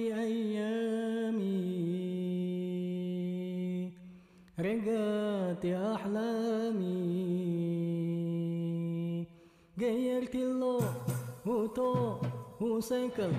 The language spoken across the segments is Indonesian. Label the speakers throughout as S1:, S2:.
S1: أيامي رجعت أحلامي غيرت اللون وطوق وسكن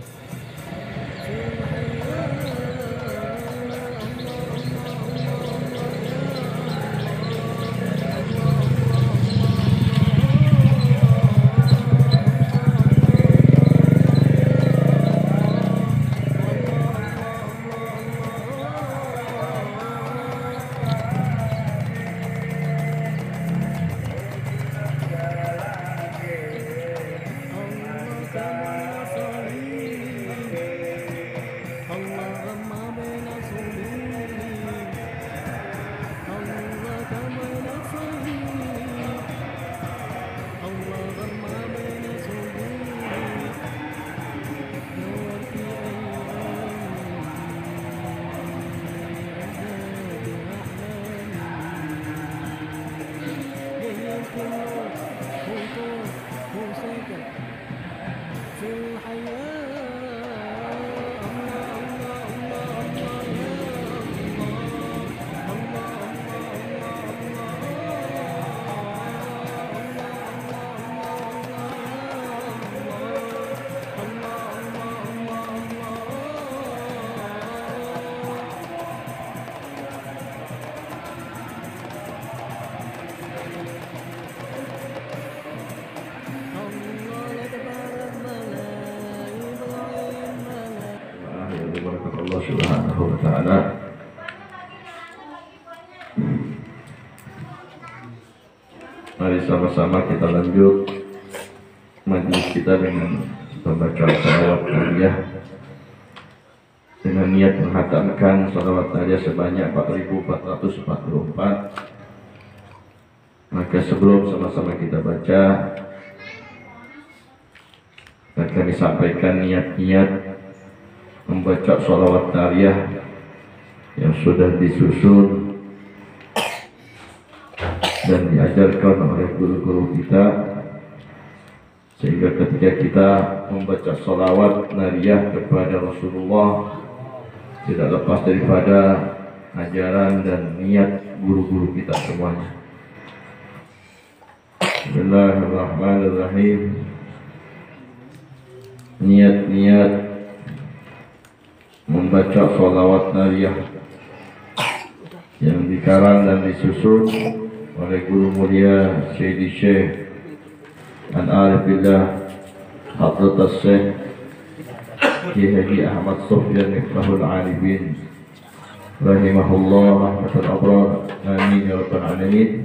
S1: في الحياة.
S2: Allah Subhanahu wa ta'ala. Mari sama-sama kita lanjut majelis kita dengan membaca salawat aliyah dengan niat menghatamkan salawat aliyah sebanyak 4444. Maka sebelum sama-sama kita baca, akan disampaikan niat-niat membaca sholawat aliyah yang sudah disusun dan diajarkan oleh guru-guru kita, sehingga ketika kita membaca sholawat aliyah kepada Rasulullah tidak lepas daripada ajaran dan niat guru-guru kita semuanya. Bismillahirrahmanirrahim. Niat-niat membaca sholawat aliyah yang dikarang dan disusun oleh guru mulia Sayyidi Syekh An-Arifillah Hadrat Syekh Haji Ahmad Sofyan Miftahul Arifin rahimahullah rahmatul abrar, amin ya rabbal alamin.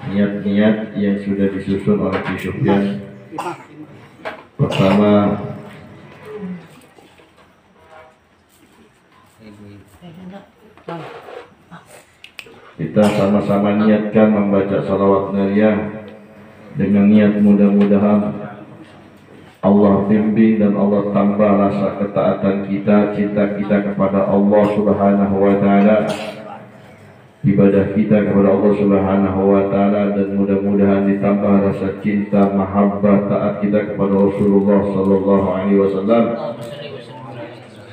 S2: Niat-niat yang sudah disusun oleh Ki Sufyan. Pertama, kita sama-sama niatkan membaca salawat aliyah dengan niat mudah-mudahan Allah bimbing dan Allah tambah rasa ketaatan kita, cinta kita kepada Allah Subhanahu wa ta'ala, ibadah kita kepada Allah Subhanahu wa ta'ala, dan mudah-mudahan ditambah rasa cinta mahabbah taat kita kepada Rasulullah sallallahu alaihi wasallam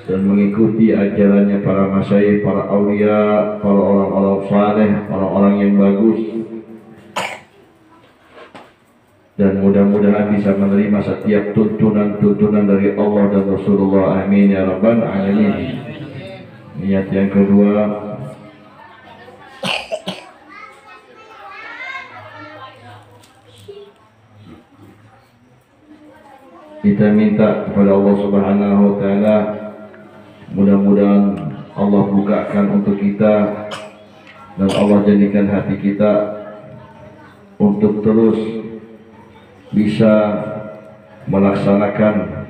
S2: dan mengikuti ajarannya para masyayikh, para aulia, para orang-orang saleh, orang-orang yang bagus, dan mudah-mudahan bisa menerima setiap tuntunan-tuntunan dari Allah dan Rasulullah, amin ya rabbal alamin. Niat yang kedua, kita minta kepada Allah Subhanahu wa ta'ala, mudah-mudahan Allah bukakan untuk kita dan Allah jadikan hati kita untuk terus bisa melaksanakan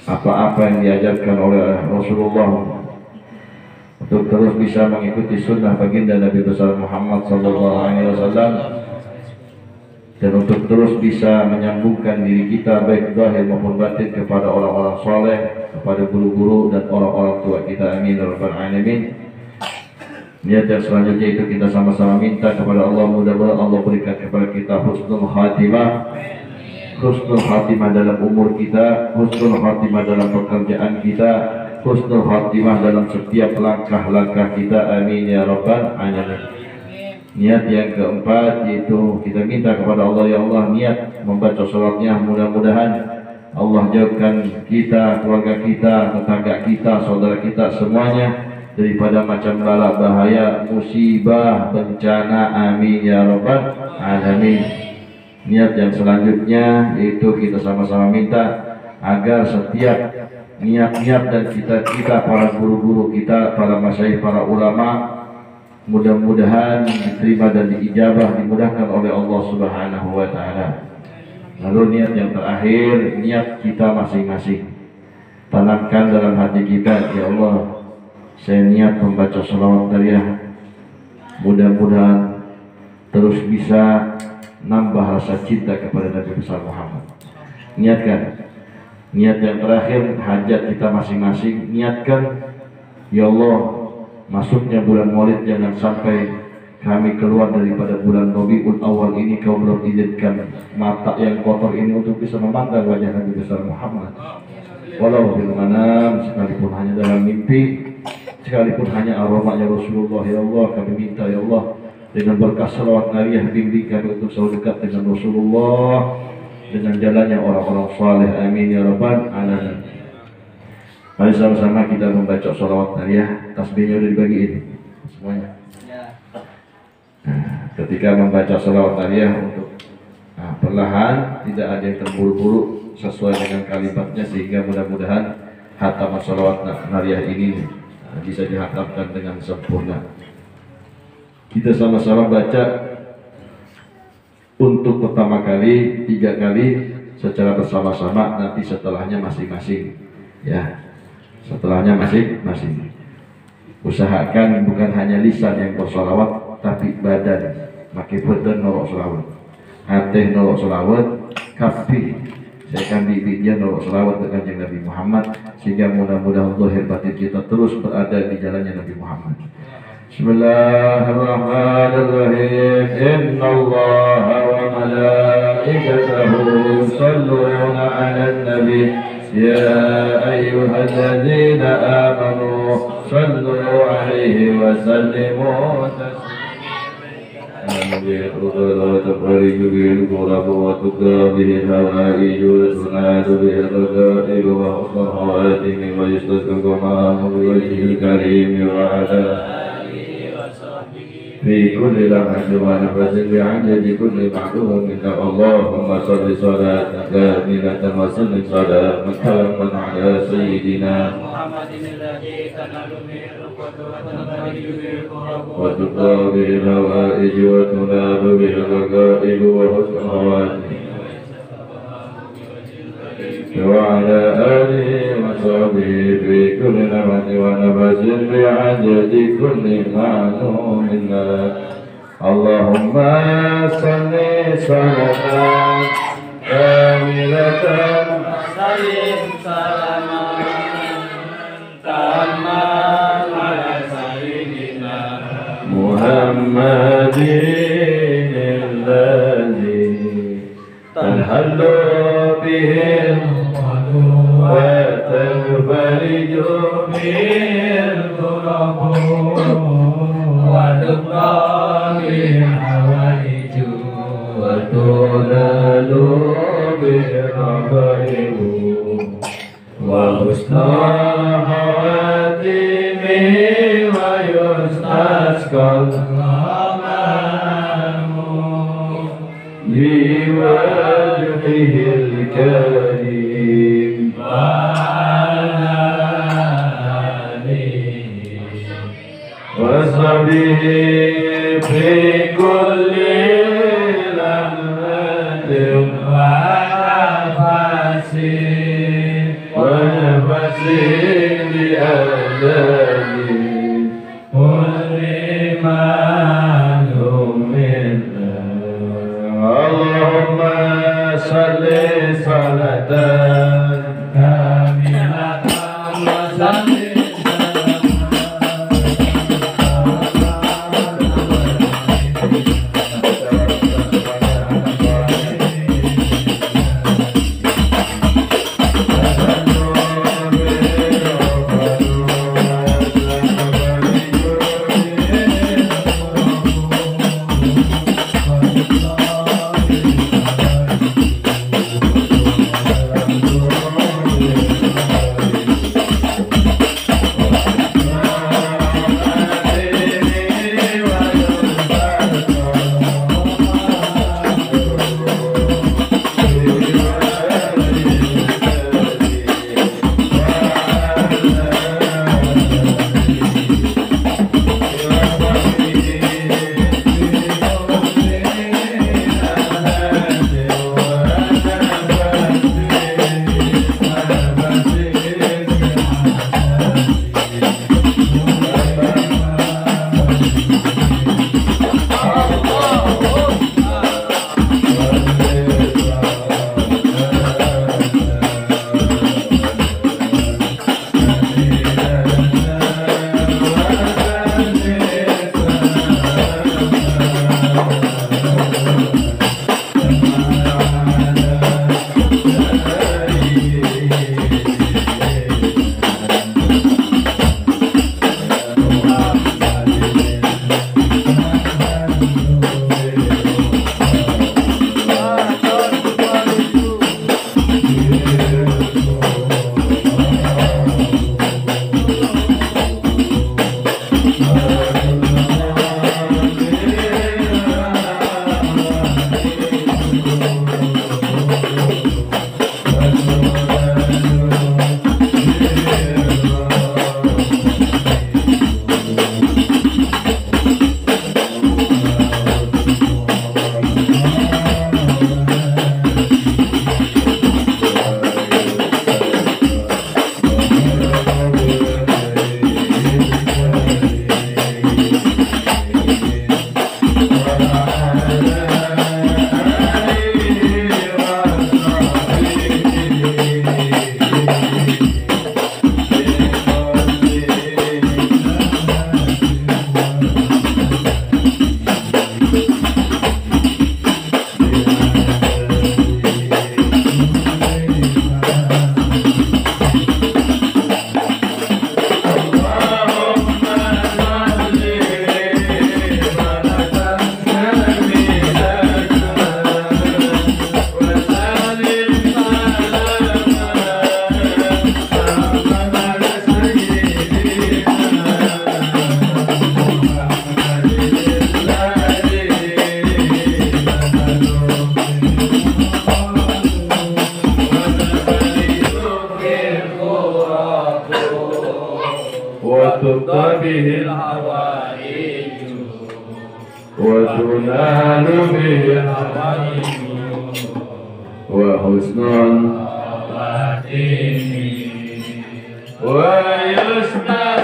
S2: apa-apa yang diajarkan oleh Rasulullah, untuk terus bisa mengikuti sunnah baginda Nabi besar Muhammad sallallahu alaihi wasallam, dan untuk terus bisa menyambungkan diri kita baik zahir maupun batin kepada orang-orang saleh, kepada guru-guru dan orang-orang tua kita, amin ya rabbal alamin. Niat yang selanjutnya itu kita sama-sama minta kepada Allah, mudah-mudahan Allah berikan kepada kita husnul khatimah, husnul khatimah dalam umur kita, husnul khatimah dalam pekerjaan kita, husnul khatimah dalam setiap langkah-langkah kita, amin ya rabbal alamin. Niat yang keempat yaitu kita minta kepada Allah, ya Allah, niat membaca salatnya mudah-mudahan Allah jauhkan kita, keluarga kita, tetangga kita, saudara kita semuanya daripada macam bala bahaya, musibah, bencana, amin ya rabbal alamin. Niat yang selanjutnya yaitu kita sama-sama minta agar setiap niat-niat dan cita-cita para guru-guru kita, para masyayikh, para ulama mudah-mudahan diterima dan diijabah, dimudahkan oleh Allah Subhanahu wa taala. Lalu niat yang terakhir, niat kita masing-masing. Tanamkan dalam hati kita, ya Allah, saya niat membaca sholawat nariyah. Mudah-mudahan terus bisa nambah rasa cinta kepada Nabi besar Muhammad. Niatkan. Niat yang terakhir, hajat kita masing-masing. Niatkan, ya Allah, masuknya bulan Maulid jangan sampai kami keluar daripada bulan Rabiul Awal ini kau belum izinkan mata yang kotor ini untuk bisa memandang wajah Nabi besar Muhammad. Walau bil manam, sekalipun hanya dalam mimpi, sekalipun hanya aromanya Rasulullah, ya Allah, kami minta, ya Allah, dengan berkah salawat nariyah bimbing kami untuk selalu dekat dengan Rasulullah, dengan jalannya orang-orang saleh, amin ya rabbal alamin. Mari sama-sama kita membaca sholawat nariyah. Tasbihnya udah dibagiin semuanya. Nah, ketika membaca sholawat nariyah untuk perlahan, tidak ada yang terburu-buru, sesuai dengan kalimatnya, sehingga mudah-mudahan hatam sholawat nariyah ini bisa dihatamkan dengan sempurna. Kita sama-sama baca untuk pertama kali 3 kali secara bersama-sama, nanti setelahnya masing-masing, ya. Setelahnya masing-masing. Usahakan bukan hanya lisan yang bersolawat, tapi badan. Maki badan nolok solawat, hati nolok solawat, kafi saya akan bibitnya nolok solawat dengan kanjeng Nabi Muhammad, sehingga mudah-mudahan zahir batin kita terus berada di jalannya Nabi Muhammad. Bismillahirrahmanirrahim. Innallaha wa malaikatahu yusholluna 'alan nabi. يا أيها الذين آمنوا صلوا عليه وسلموا تسليما. تفرج به الكرب وتقى به الهوائج وتنال به الرذائل وحسن الخواتم ويستسقى معه بوجهه الكريم وعلى في كل لمحة ونفس بعدد كل معلوم منا. اللهم صل صلاة كاملة وسلم سلاما تاما على سيدنا محمد الذي تنال به الرقد وتنفرج به الكرب وتقى به الهوائج وتنال به الرقائب وحسن الخواتم وعلى آله وصحبه في كل لمحة ونفس بعدد كل معلوم لك. اللهم صل صلاة كاملة وسلم سلاما تاما على سيدنا محمد الذي تنحل به وتنفرج به الكرب وتبقى به الحوائج وتنال به الرغائب وحسن الخواتم ويستسقى الغمام بوجهه الكريم وعلى آله وصحبه في كل لمحة ونفس بأدب كل معلوم منا. اللهم صل صلاة كاملة وسلم وتقضى به الحوائج وتنال به الحوائج وحسن الخواتيم ويستسقى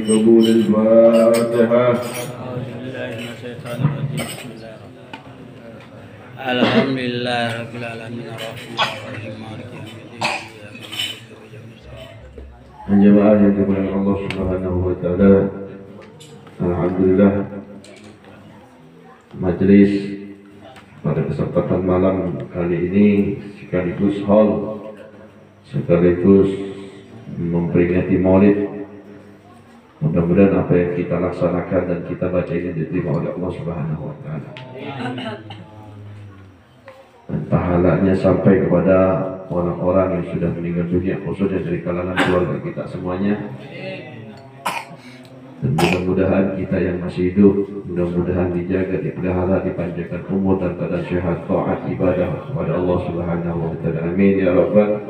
S2: قبول الفاتحة.
S3: الحمد لله رب العالمين الرحمن الرحيم مالك يوم الدين.
S2: Jemaah yang dimuliakan Allah Subhanahu wa taala. Alhamdulillah majelis pada kesempatan malam kali ini sekaligus haul sekaligus memperingati Maulid. Mudah-mudahan apa yang kita laksanakan dan kita baca ini diterima oleh Allah Subhanahu wa taala. Dan pahalanya sampai kepada orang-orang yang sudah meninggal dunia, khususnya dari kalangan keluarga kita semuanya. Dan mudah-mudahan kita yang masih hidup, mudah-mudahan dijaga, dipelihara, dipanjangkan umur dan keadaan sehat, taat ibadah kepada Allah Subhanahu wa taala. Amin ya rabbal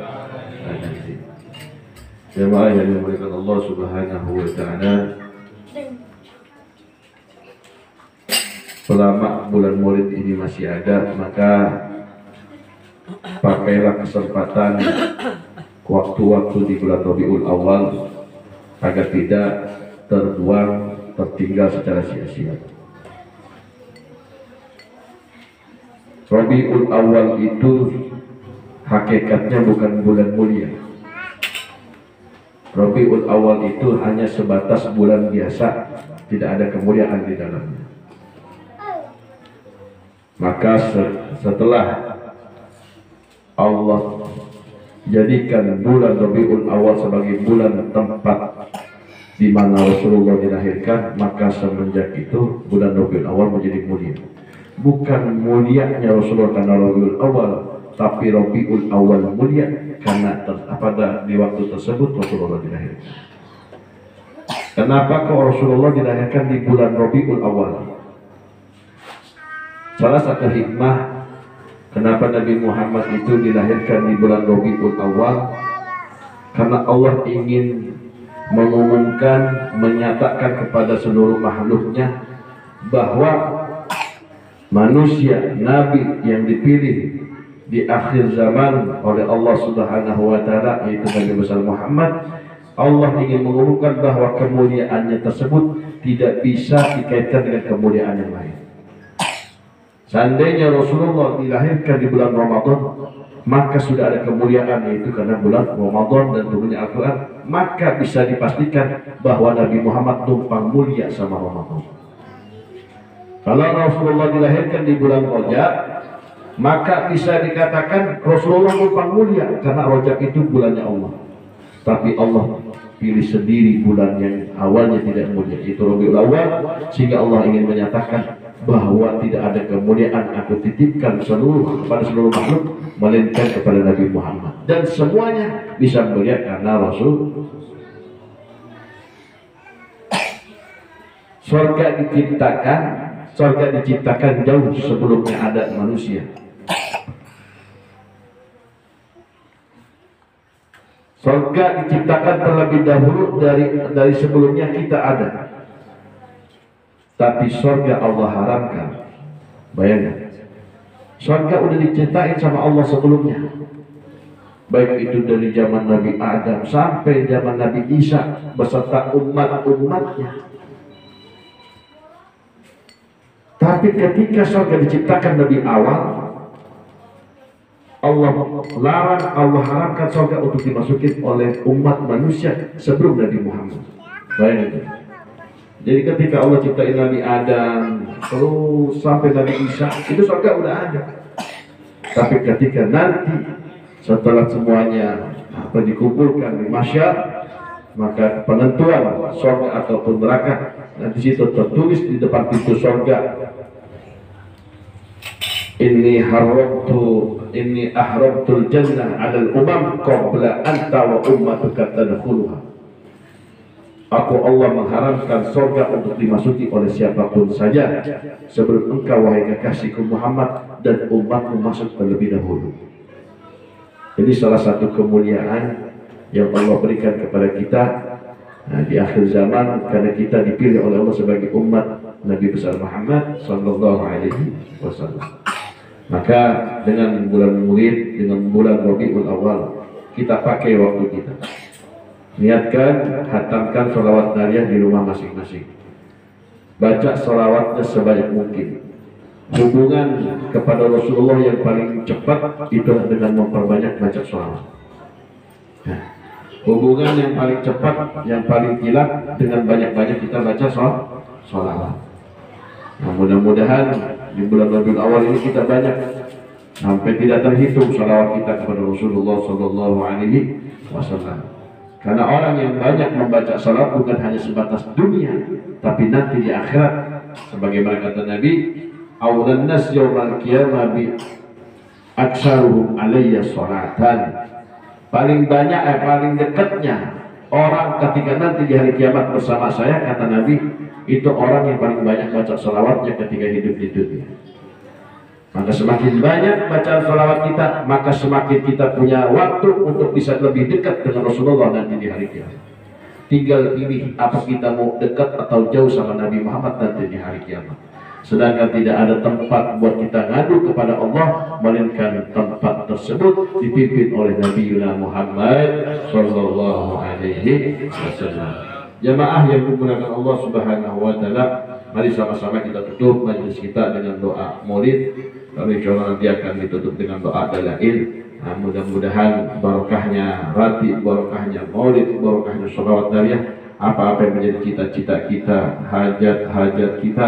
S2: alamin. Jemaah yang dimuliakan Allah Subhanahu wa taala, selama bulan Maulid ini masih ada, maka pakailah kesempatan waktu-waktu di bulan Rabiul Awal agar tidak terbuang, tertinggal secara sia-sia. Rabiul Awal itu hakikatnya bukan bulan mulia. Rabiul Awal itu hanya sebatas bulan biasa, tidak ada kemuliaan di dalamnya. Maka setelah Allah jadikan bulan Rabiul Awal sebagai bulan tempat di mana Rasulullah dilahirkan, maka semenjak itu bulan Rabiul Awal menjadi mulia. bukan mulianya Rasulullah karena Rabiul Awal, tapi Rabiul Awal mulia karena pada di waktu tersebut Rasulullah dilahirkan. Kenapa kok Rasulullah dilahirkan di bulan Rabiul Awal? Salah satu hikmah kenapa Nabi Muhammad itu dilahirkan di bulan Rabiul Awal, karena Allah ingin mengumumkan, menyatakan kepada seluruh makhluknya bahwa manusia, Nabi yang dipilih di akhir zaman oleh Allah Subhanahu wa Ta'ala, yaitu Nabi besar Muhammad, Allah ingin mengumumkan bahwa kemuliaannya tersebut tidak bisa dikaitkan dengan kemuliaan yang lain. Seandainya Rasulullah dilahirkan di bulan Ramadan, maka sudah ada kemuliaan, yaitu karena bulan Ramadan dan turunnya Al-Quran, maka bisa dipastikan bahwa Nabi Muhammad tumpang mulia sama Ramadan. Kalau Rasulullah dilahirkan di bulan Rajab, maka bisa dikatakan Rasulullah tumpang mulia karena Rajab itu bulannya Allah. Tapi Allah pilih sendiri bulan yang awalnya tidak mulia, itu Rabiul Awal, sehingga Allah ingin menyatakan bahwa tidak ada kemuliaan aku titipkan kepada seluruh makhluk melainkan kepada Nabi Muhammad, dan semuanya bisa melihat karena Rasul. Surga diciptakan jauh sebelumnya ada manusia. Surga diciptakan terlebih dahulu dari sebelumnya kita ada. Tapi surga Allah haramkan. Bayangkan, surga udah diciptain sama Allah sebelumnya, baik itu dari zaman Nabi Adam sampai zaman Nabi Isa beserta umat-umatnya. Tapi ketika surga diciptakan lebih awal, Allah larang, Allah haramkan surga untuk dimasukin oleh umat manusia sebelum Nabi Muhammad. Bayangkan. Jadi ketika Allah ciptain Nabi Adam terus sampai Nabi Isa, itu surga udah ada. Tapi ketika nanti setelah semuanya dikumpulkan di mahsyar, maka penentuan surga ataupun neraka, nanti situ tertulis di depan pintu surga, Inni ahramtul jannah 'alal umam qabla anta wa ummatuka tadkhuluha. Aku Allah mengharamkan surga untuk dimasuki oleh siapapun saja sebelum engkau wahai kekasihku Muhammad dan umatmu masuk terlebih dahulu. Ini salah satu kemuliaan yang Allah berikan kepada kita di akhir zaman, karena kita dipilih oleh Allah sebagai umat Nabi besar Muhammad sallallahu alaihi wasallam. Maka dengan bulan Maulid, dengan bulan Rabiul Awal, kita pakai waktu kita. Niatkan, hatamkan sholawat nariyah di rumah masing-masing. Baca sholawatnya sebanyak mungkin. Hubungan kepada Rasulullah yang paling cepat itu dengan memperbanyak baca sholawat. Nah, hubungan yang paling cepat, yang paling kilat dengan banyak-banyak kita baca sholawat. Nah, mudah-mudahan di bulan Rabiul Awal ini kita banyak, sampai tidak terhitung sholawat kita kepada Rasulullah Sallallahu Alaihi Wasallam. Karena orang yang banyak membaca salat bukan hanya sebatas dunia, tapi nanti di akhirat, sebagaimana kata Nabi, awlan nas yaumal qiyamah bi aktsaruhum alayya salatan. Paling banyak, paling dekatnya orang ketika nanti di hari kiamat bersama saya, kata Nabi, itu orang yang paling banyak baca salawatnya ketika hidup di dunia. Maka semakin banyak bacaan salawat kita, maka semakin kita punya waktu untuk bisa lebih dekat dengan Rasulullah nanti di hari kiamat. Tinggal pilih apa kita mau dekat atau jauh sama Nabi Muhammad nanti di hari kiamat. Sedangkan tidak ada tempat buat kita ngadu kepada Allah, melainkan tempat tersebut dipimpin oleh Nabi Muhammad sallallahu alaihi wasallam. Jamaah yang dimuliakan Allah Subhanahu wa Ta'ala, mari sama-sama kita tutup majelis kita dengan doa Maulid. Kami insyaAllah nanti akan ditutup dengan doa dalail. Nah, mudah-mudahan barokahnya ratib, barokahnya Maulid, barokahnya sholawat nariyah, apa-apa yang menjadi cita-cita kita, hajat-hajat kita,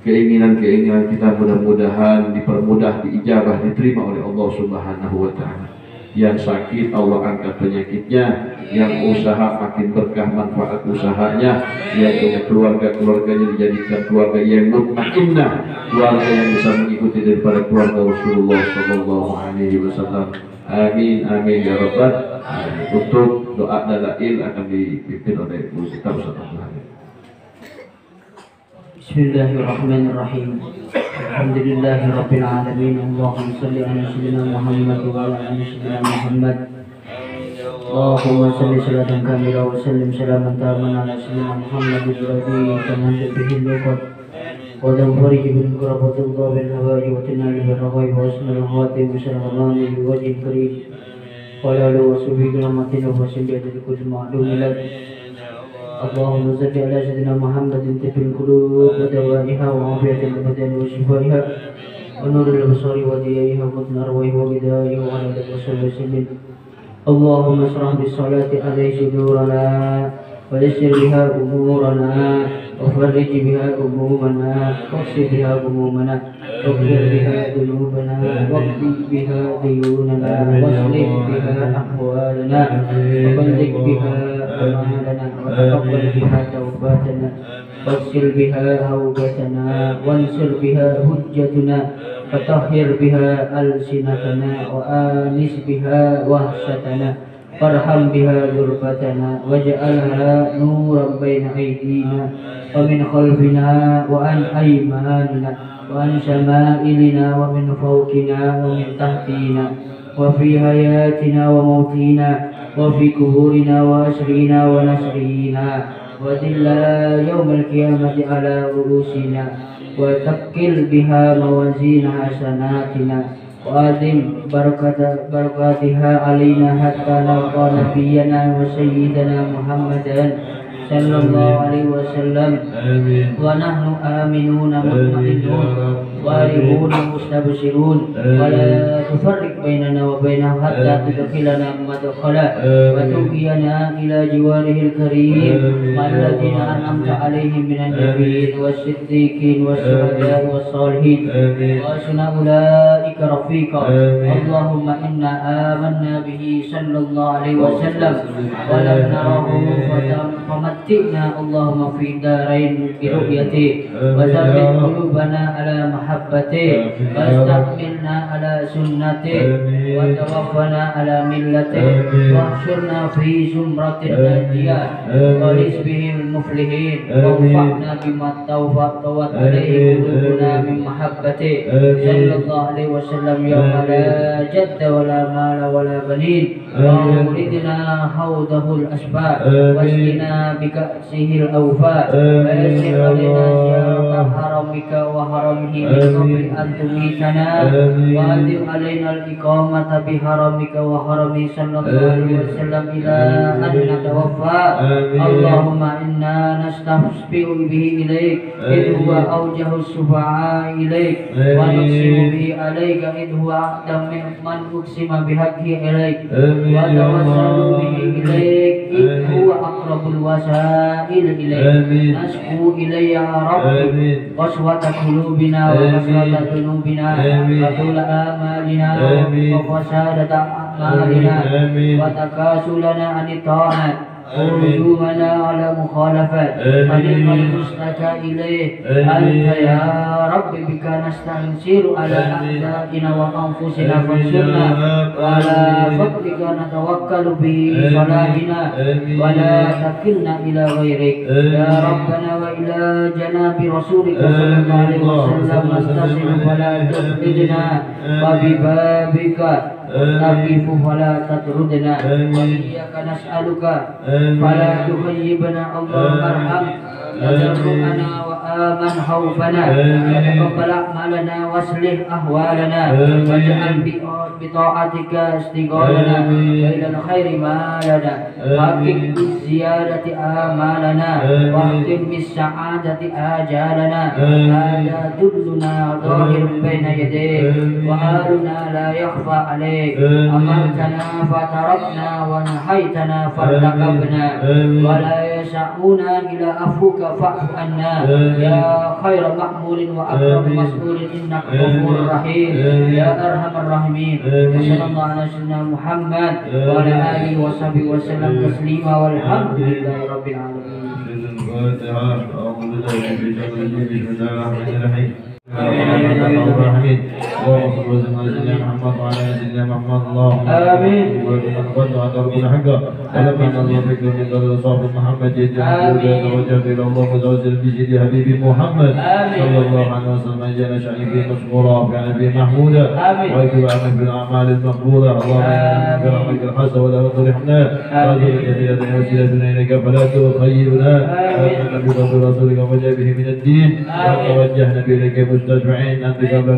S2: keinginan-keinginan kita, mudah-mudahan dipermudah, diijabah, diterima oleh Allah Subhanahu wa Ta'ala. Yang sakit Allah angkat penyakitnya, yang usaha makin berkah manfaat usahanya, yang punya keluarganya dijadikan keluarga yang mutmainnah, keluarga yang bisa mengikuti daripada keluarga Rasulullah Sallallahu Alaihi Wasallam. Amin amin ya rabbal alamin. Untuk doa dalail akan dipimpin oleh Bu Sita Ustaz Abdul.
S4: Bismillahirrahmanirrahim. Alhamdulillahirabbil alamin. Allahumma shalli ala sayyidina Muhammad wa ala ali sayyidina Muhammad. Allahumma shalli salatan kamilah wa sallim salaman taman ala sayyidina Muhammad alladhi tamamtu bihi al-luqat wa tanfarij bil qurabati wa bil hawaij wa tanal bil raghaib wa asnal khatim sallallahu alaihi wa wajhil karim wa ala alihi wa sahbihi rahmatin wa sallallahu kulli ma'lum lak. اللهم صل على سيدنا محمد طب القلوب ودوائها وعافية الأبدان وشفائها ونور الأبصار وديائها وقتل الأرواح وغذائها وعلى آله وصحبه وسلم. اللهم اشرح بالصلاة عليه صدورنا ويسر بها أمورنا وفرج بها همومنا واكشف بها همومنا واغفر بها ذنوبنا واقضي بها ديوننا واصلح بها أحوالنا وبلغ بها أمالنا وتقبل بها توباتنا واغسل بها هوبتنا وانصر بها حجتنا وطهر بها ألسنتنا وآنس بها وحشتنا وارحم بها غربتنا واجعلها نورا بين أيدينا ومن خلفنا وعن أيماننا وعن شمائلنا ومن فوقنا ومن تحتنا وفي حياتنا وموتنا وفي قبورنا وأسرنا ونسرنا وذلنا يوم القيامة على رؤوسنا وتقل بها موازين حسناتنا وأدم بركاتها علينا حتى نلقى نبينا وسيدنا محمدا صلى الله عليه وسلم ونحن آمنون مطمئنون وارغون مستبشرون ولا تفرق بيننا وبينه حتى تدخلنا مدخلا وتوفينا إلى جواره الكريم مع الذين أنعمت عليهم من النبيين والصديقين والشهداء والصالحين وحسن أولئك رفيقا. اللهم إنا آمنا به صلى الله عليه وسلم ولم نره فمتعنا اللهم في الدارين برؤيته وثبت قلوبنا على محبته واستعملنا على سنته وتوفنا على ملته واحشرنا في زمرة الناجية ولحزبه المفلحين وانفعنا بما طوت عليه قلوبنا من محبته صلى الله عليه وسلم يوم لا جد ولا مال ولا بنين وأوردنا حوضه الأسباب واسقنا بكأسه الأوفاء ويسر علينا زيارة حرمك وحرمه من قبل أن تميتنا وأدم علينا الإقامة بحرمك وحرمه صلى الله عليه وسلم إلى أن نتوفى. اللهم إنا نستشفع به إليك إذ هو أوجه الشفعاء إليك ونقسم به عليك إذ هو أعظم من أقسم بحقه إليك وتوسل به إليك إذ هو أقرب الوسائل إليك. نشكو إلي يا رب قسوة قلوبنا وكثرة ذنوبنا وطول آمالنا وفساد أعمالنا وتكاسلنا عن الطاعة ورجومنا على مخالفة فنعم المشتكى إليه أنت يا رب بك نستنصر على أعدائنا وأنفسنا فانصرنا وعلى فضلك نتوكل بصلاحنا ولا تكلنا إلى غيرك يا ربنا وإلى جناب رسولك صلى الله عليه وسلم نستصر فلا تفقدنا وببابك نقف فلا تطردنا وإياك نسألك فلا تخيبنا اللهم ارحم تضرعنا وآمن خوفنا وتقبل أعمالنا واصلح أحوالنا واجعل بطاعتك استقامنا وإلى الخير مالنا وحقق بالزيادة آمالنا واختم بالسعادة آجالنا هذا ذلنا ظاهر بين يديك وحالنا لا يخفى عليك أمرتنا فتركنا ونهيتنا فارتكبنا ولا يسعونا إلى عفوك فاعف عنا يا يا خير مقبول وأكرم مسؤول إنك غفور رحيم يا أرحم الراحمين وصلى الله على سيدنا محمد وعلى آله وصحبه وسلم تسليما والحمد لله رب العالمين.
S2: الفاتحة. أعوذ بالله من الشيطان الرجيم. بسم الله الرحمن الرحيم. اللهم صل وسلم على سيدنا محمد وعلى ال سيدنا محمد. اللهم امين. وقد ربنا حقا ولما نظر بك من ضرر صاحب محمد يجعل وجهك الى الله وتوسل بسيدي حبيبي محمد صلى الله عليه وسلم جل شعيبه مشكورا وكان به محمودا ويكتب عنك بالاعمال المقبوله. اللهم انا برحمتك الحسن ولا ترحمنا وارزقنا كثيرا وسيلتنا اليك فلا تخيبنا وامنا بفضل رسولك وجاء به من الدين وتوجهنا اليك مستشفعين انت قبل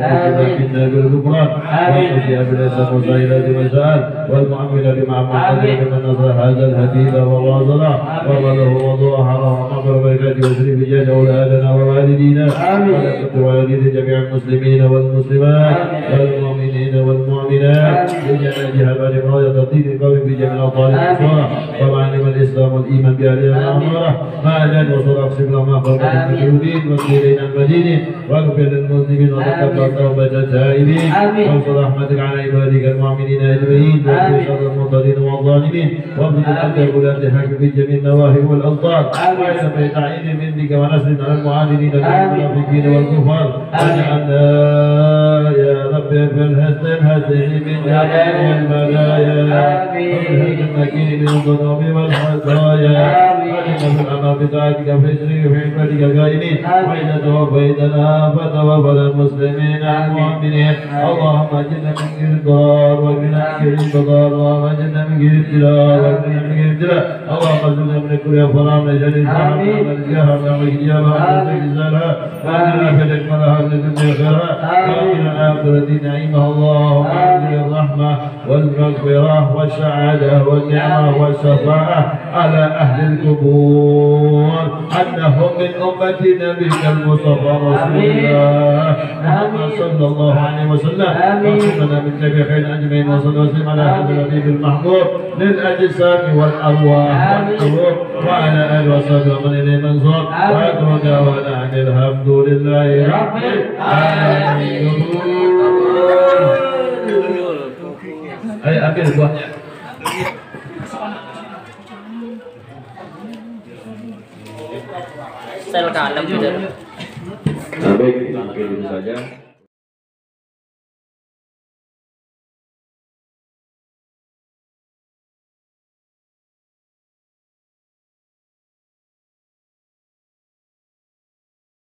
S2: منا بالغفران والمشيئة بالإحسان والسائلات والسؤال والمعاملة بمعاملة لمن نصر هذا الهديد والواصلة وظله وظهره ومغفر بركاته وسلم بجاه أولادنا ووالدينا ولقد والد جميع المسلمين والمسلمات والمؤمنين والمؤمنات بجناتها بارك تطيب القوم في جميع الأوطان المنصورة ومعلم الإسلام والإيمان بأهلها المعمورة ما أجل وصل أقسم لما قلت المجهودين والسيرين المدينين واغفر للمسلمين وتقبل توبة التائبين وانصر رحمتك على عبادك المؤمنين اجمعين واغفر شر المعتدين والظالمين وابذل انت ولاة الحق في جميع النواهي والامطار واعلم بتعيين منك ونصر على المعاندين والمنافقين والكفار واجعلنا يا رب في الهزل من جميع الملايا والهزل المكين من الذنوب والخطايا واجعلنا في الامام بطاعتك في اسرك في عبادك القائمين واذا توفيتنا فتوفنا المسلمين المؤمنين. اللهم اجرنا من غير ضرار واجرنا من غير بضار اللهم اجرنا من غير ابتلاء واجرنا من غير ابتلاء. اللهم ارزقنا من كل فرام نجد الفرام ونرجعها من الاجابه ونزلزالها واجرنا في اكملها من الدنيا خيرها واجرنا اخره نعيمها. اللهم انزل الرحمه والمغفره والسعاده والنعمه والشفاعه على اهل القبور انهم من امه نبيك المصطفى رسول الله محمد صلى الله عليه وسلم وصلنا من تبع خير اجمعين وصلى وسلم على هذا النبي المحبوب للاجسام والارواح والقلوب وعلى اله وصحبه ومن اليه منصور واخر دعوانا ان الحمد لله رب العالمين. اي ambil buahnya.
S4: Sel kalem.
S2: Baik, mungkin itu saja.